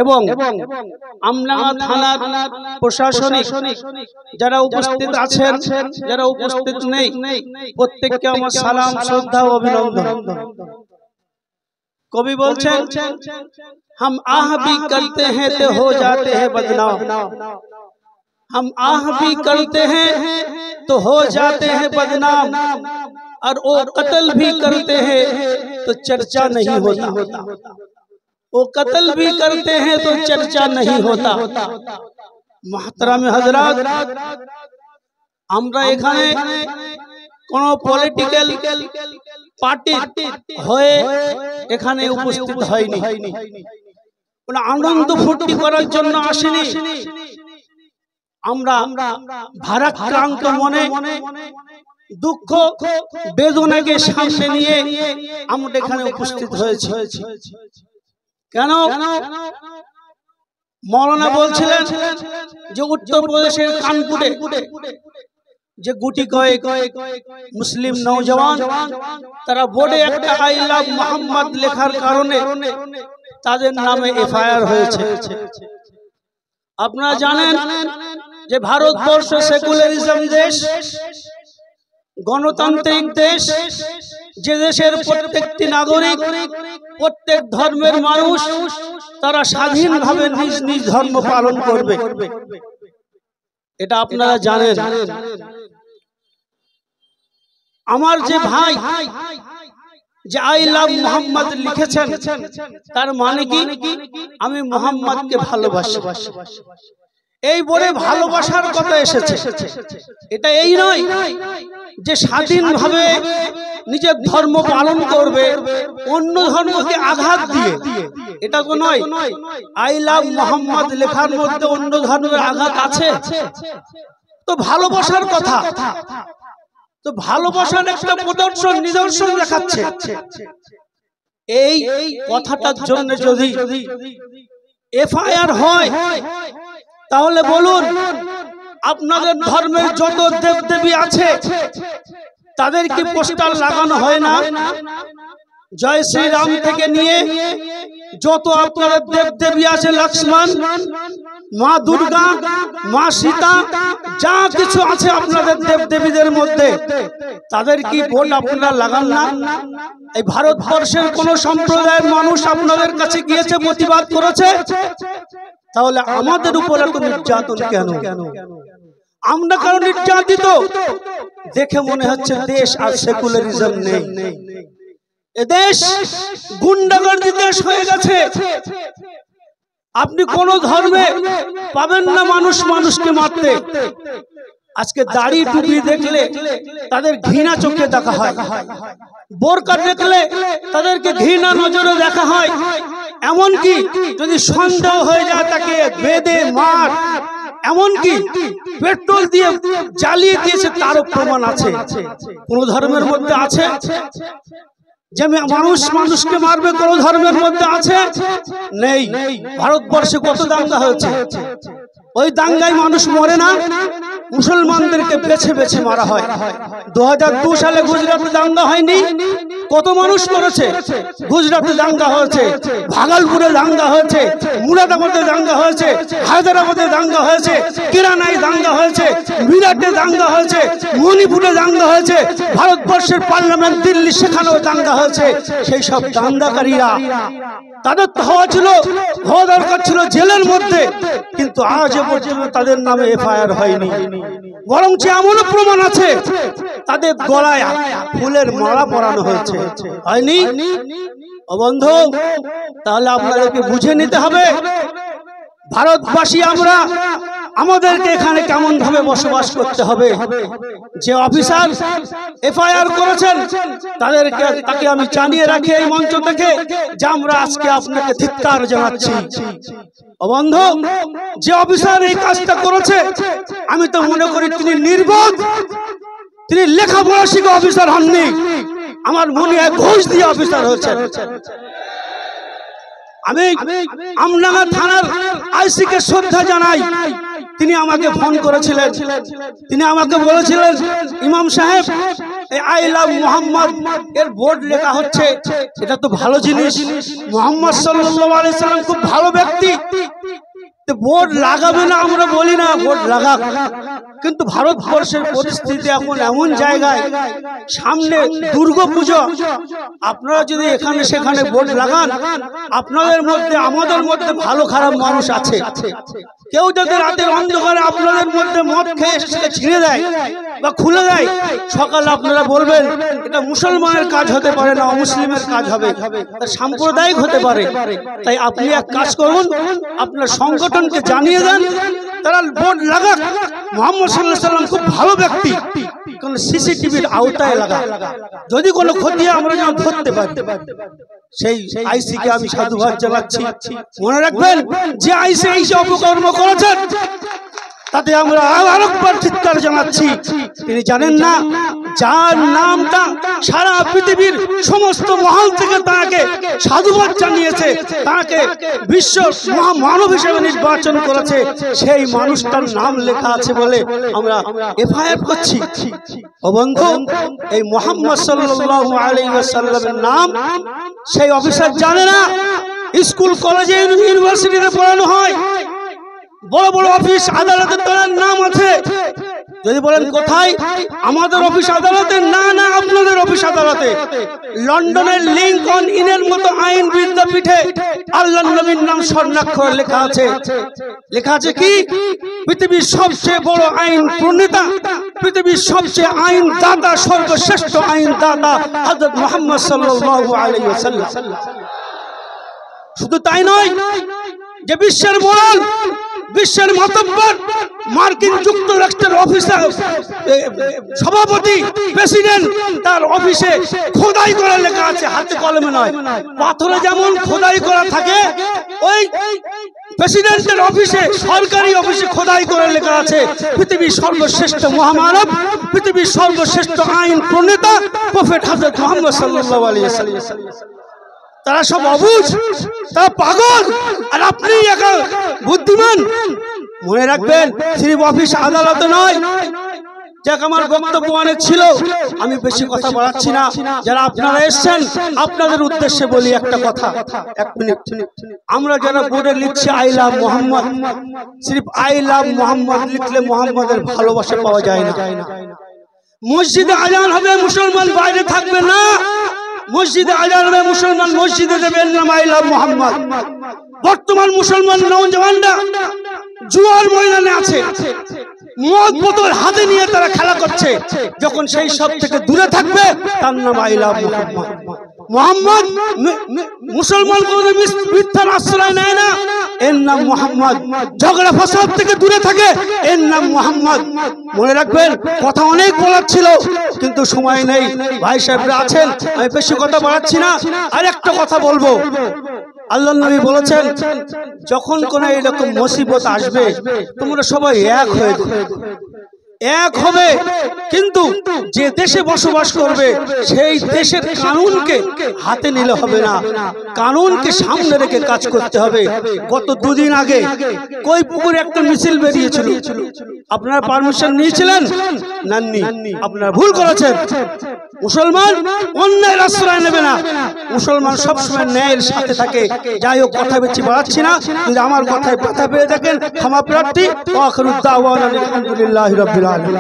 এবং আমডাঙ্গা থানার প্রশাসনিক যারা উপস্থিত আছেন, যারা উপস্থিত নেই, প্রত্যেককে আমার সালাম, শ্রদ্ধা ও অভিনন্দন। কবি বলছেন, हम आह भी करते हैं तो हो जाते हैं बदनाम, हम आह भी करते हैं तो हो जाते हैं बदनाम, और वो कत्ल भी करते हैं तो चर्चा नहीं होता, वो कत्ल भी करते हैं तो चर्चा नहीं होता। मोहतरम हजरात, আমরা এখানে কোন পলিটিক্যাল পার্টি হয়ে এখানে উপস্থিত হয়নি, কোন আনন্দ ফুর্তি করার জন্য আসেনি। আমরা ভারাক্রান্ত মনে দুঃখ বেদনাকে সামনে নিয়ে আমরা এখানে উপস্থিত হয়েছি। কেন? মৌলানা বলছিলেন যে উত্তরপ্রদেশের কানপুরে যে গুটি কয়েক মুসলিম নওজওয়ান তারা বোর্ডে একটা আই লাভ মোহাম্মদ লেখার কারণে তাদের নামে এফআইআর হয়েছে। আপনারা জানেন যে ভারতবর্ষ সেকুলারিজম দেশ, গণতান্ত্রিক দেশ, যে দেশের প্রত্যেকটি নাগরিক, প্রত্যেক ধর্মের মানুষ তারা স্বাধীনভাবে নিজ নিজ ধর্ম পালন করবে, এটা আপনারা জানেন। আমার যে ভাই যে আই লাভ মোহাম্মদ লিখেছেন, তার মানে কি আমি মোহাম্মদকে ভালোবাসি, এই বলে ভালোবাসার কথা এসেছে। এটা এই নয় যে স্বাধীনভাবে নিজের ধর্ম পালন করবে অন্য ধর্মকে আঘাত দিয়ে, এটা তো নয়। আই লাভ মোহাম্মদ লেখার মধ্যে অন্য ধর্মের আঘাত আছে? তো ভালোবাসার কথা, তো ভালোবাসার একটা প্রদর্শন, নিদর্শন দেখাচ্ছে। এই কথাটার জন্য যদি এফআইআর হয়, তাহলে বলুন আপনাদের ধর্মের যত দেবদেবী আছে তাদের কি পোস্টার লাগানো হয় না? জয় শ্রীরাম থেকে নিয়ে যত আপনাদের দেবদেবী আছে, লক্ষ্মণ, মা দুর্গা, মা সীতা, যা কিছু আছে আপনাদের দেবদেবীদের মধ্যে, তাদের কি বোর্ড আপনারা লাগান না? এই ভারতবর্ষের কোন সম্প্রদায়ের মানুষ আপনাদের কাছে গিয়েছে, প্রতিবাদ করেছে? তাহলে আমাদের উপর এত নির্যাতন কেন? আমরা কারণ নির্যাতিত দেখে মনে হচ্ছে দেশ আর সেকুলারিজম নেই, এদেশ গুন্ডাগর্দি দেশ হয়ে গেছে। আপনি কোন ধর্মে পাবেন না মানুষ মানুষকে মারতে। আজকে দাড়ি টুপি দেখলে তাদের ঘৃণা চোখে দেখা হয়, বোরকা দেখলে তাদেরকে ঘৃণা নজরে দেখা হয়, এমনকি যদি সন্দেহ হয়ে যায় তাকে বেঁধে মার, এমনকি পেট্রোল দিয়ে জ্বালিয়ে দিয়েছে, তারও প্রমাণ আছে। কোন ধর্মের মধ্যে আছে যে মানুষ মানুষকে মারবে? কোন ধর্মের মধ্যে আছে? নেই। ভারতবর্ষে কত দাঙ্গা হয়েছে, ওই দাঙ্গায় মানুষ মরে না, মুসলমানদেরকে বেছে বেছে মারা হয়। 2002 সালে গুজরাটে দাঙ্গা হয়নি? কত মানুষ মরেছে? গুজরাটে দাঙ্গা হয়েছে, ভাগলপুরে দাঙ্গা হয়েছে, মুরাদাবাদে দাঙ্গা হয়েছে, হায়দ্রাবাদে দাঙ্গা হয়েছে, কিরানায় দাঙ্গা হয়েছে, মিরাটে দাঙ্গা হয়েছে, মণিপুরে দাঙ্গা হয়েছে, ভারতবর্ষের পার্লামেন্ট দিল্লি, সেখানেও দাঙ্গা হয়েছে। সেই সব দাঙ্গাকারীরা তাদের তো হওয়া দরকার ছিল জেলের মধ্যে, কিন্তু আজ পর্যন্ত তাদের নামে এফআইআর হয়নি। বরঞ্চ এমনও প্রমাণ আছে তাদের গলায় ফুলের মালা পরানো হয়েছে, হয়নি? ও বন্ধু, তাহলে আপনাদেরকে বুঝে নিতে হবে ভারতবাসী আমরা, আমাদেরকে এখানে কেমন ভাবে বসবাস করতে হবে। যে অফিসার এফআইআর করেছেন তাকে আমি জানিয়ে রাখি এই মঞ্চ থেকে যে আমরা আজকে আপনাকে ধিক্কার জানাচ্ছি। ও বন্ধু, যে অফিসার এই কাজটা করেছে আমি তো মনে করি তিনি নির্বোধ, তিনি লেখাপড়া শিখে অফিসার হননি, আমার মনে হয় ঘুষ দিয়ে অফিসার হয়েছে। আমি আমডাঙ্গা থানার আইসিকে শ্রদ্ধা জানাই। তিনি আমাকে ফোন করেছিলেন, তিনি আমাকে বলেছিলেন, ইমাম সাহেব এই আই লাভ মোহাম্মদ এর বোর্ড লেখা হচ্ছে, এটা তো ভালো জিনিস। মোহাম্মদ সাল্লাল্লাহু আলাইহি সাল্লাম খুব ভালো ব্যক্তি, বোর্ড লাগাবে না আমরা বলি না, বোর্ড লাগাক। কিন্তু ভারতবর্ষের পরিস্থিতি এখন এমন জায়গায়, সামনে দুর্গাপূজা, আপনারা যদি এখানে সেখানে বোর্ড লাগান, আপনাদের মধ্যে আমাদের মধ্যে ভালো খারাপ মানুষ আছে। কেউ যদি রাতের অন্ধকারে আপনাদের মধ্যে মদ খেয়ে সেটা ছিঁড়ে দেয় বা খুলে দেয়, সকালে আপনারা বলবেন এটা মুসলমানের কাজ হতে পারে না, অমুসলিমের কাজ হবে, সাম্প্রদায়িক হতে পারে। তাই আপনি এক কাজ করুন, আপনার সংগঠনকে জানিয়ে দেন তারা বোর্ড লাগাক। মুহাম্মদ সাল্লাল্লাহু আলাইহি সাল্লাম খুব ভালো ব্যক্তি, কোন সিসিটিভির আওতায় লাগা, যদি কোনো ক্ষতি আমরা যেন ধরতে পারি। সেই আইসিকে আমি সাধুবাদ জানাচ্ছি। মনে রাখবেন যে আইসি এই যে অপকর্ম করেছেন, তাতে আমরা আরেকবার চিৎকার জানাচ্ছি। তিনি জানেন না যার নামটা সারা পৃথিবীর সমস্ত মহল থেকে তাকে সাধুবাদ জানিয়েছে, তাকে বিশ্ব মহামানব হিসেবে নির্বাচন করেছে, সেই মানুষটার নাম লেখা আছে বলে আমরা এফআইআর করছি। ও বন্ধু, এই মুহাম্মদ সাল্লাল্লাহু আলাইহি ওয়াসাল্লামের নাম সেই অফিসার জানে না। স্কুল কলেজে ইউনিভার্সিটিতে পড়ানো হয়, বড় বড় অফিস আদালতে তার নাম আছে। যদি বলেন কোথায়, আমাদের অফিস আদালতে না, না আপনাদের অফিস আদালতে। লন্ডনের লিংকন ইনের মতো আইন বিদ্যাপীঠে আল্লাহর নবীর নাম স্বর্ণাক্ষরে লেখা আছে। লেখা আছে কি? পৃথিবীর সবচেয়ে বড় আইন প্রণেতা, পৃথিবীর সবচেয়ে আইন দাতা, সর্বশ্রেষ্ঠ আইন দাতা হযরত মুহাম্মদ সাল্লাল্লাহু আলাইহি ওয়াসাল্লাম। শুধু তাই নয়, যে বিশ্বের মোড়ল, বিশ্বের মাতব্বর, মার্কিন যুক্তরাষ্ট্রের অফিসার, সভাপতি, প্রেসিডেন্ট, তার অফিসে খোদাই করা লেখা আছে, হাতে কলমে নয়, পাথরে যেমন খোদাই করা থাকে, ওই প্রেসিডেন্টের অফিসে, সরকারি অফিসে খোদাই করে লেখা আছে পৃথিবীর সর্বশ্রেষ্ঠ মহামানব, পৃথিবীর সর্বশ্রেষ্ঠ আইন প্রণেতা প্রফেট হযরত মুহাম্মদ সাল্লাল্লাহু আলাইহি ওয়াসাল্লাম। তারা সব অবুঝ, তারা পাগল, আর আপনি একা বুদ্ধিমান। মনে রাখবেন, সিরিফ অফিস আদালতে নয়। যাক, আমার বক্তব্য অনেক ছিল, আমি বেশি কথা বাড়াচ্ছি না। যারা আপনারা এসছেন, আপনাদের উদ্দেশ্যে বলি একটা কথা, 1 মিনিট। আমরা যারা বোর্ডে লিখছি আই লাভ মোহাম্মদ, সিরিফ আই লাভ মোহাম্মদ লিখলে মোহাম্মদের ভালোবাসা পাওয়া যায় না। মসজিদে আজান হবে, মুসলমান বাইরে থাকবে না। মসজিদে আজান হবে, মুসলমান মসজিদে দেবেন নাম আই লাভ মোহাম্মদ। বর্তমান মুসলমান নওজওয়ানরা জুয়ার ময়দানে আছে, মদ বোতল হাতে নিয়ে তারা খেলা করছে। যখন সেই সব থেকে দূরে থাকবে, তার নাম আই লাভ মোহাম্মদ। মোহাম্মদ মুসলমান কোন মিথ্যার আশ্রয় নেয় না, এর নাম মোহাম্মদ। ঝগড়া ফাসাদ থেকে দূরে থাকে, এর নাম মোহাম্মদ। মনে রাখবেন, কথা অনেক বলার ছিল কিন্তু সময় নেই। ভাই সাহেবরা আছেন, আমি বেশি কথা বাড়াচ্ছি না। আর একটা কথা বলবো, আল্লাহর নবী বলেছেন, যখন কোন এরকম মুসিবত আসবে, তোমরা সবাই এক হয়ে যাবে, এক হবে। কিন্তু যে দেশে বসবাস করবে, সেই দেশের কানুনকে হাতে নিলে হবে না, কানুনকে সামনে রেখে কাজ করতে হবে। গত 2 দিন আগে কৈপুকুরে একটা মিছিল বেরিয়েছিল, আপনারা পারমিশন নিয়েছিলেন? নেননি, আপনারা ভুল করেছেন। মুসলমান অন্যায়ের আশ্রয় নেবে না, মুসলমান সবসময় ন্যায়ের সাথে থাকে। যাই হোক, কথা বেশি বাড়াচ্ছি না। যদি আমার কথায় ব্যথা পেয়ে থাকেন, ক্ষমা প্রার্থী। ওয়া আখিরু দাওয়ানা আলহামদুলিল্লাহি রাব্বিল আলামিন।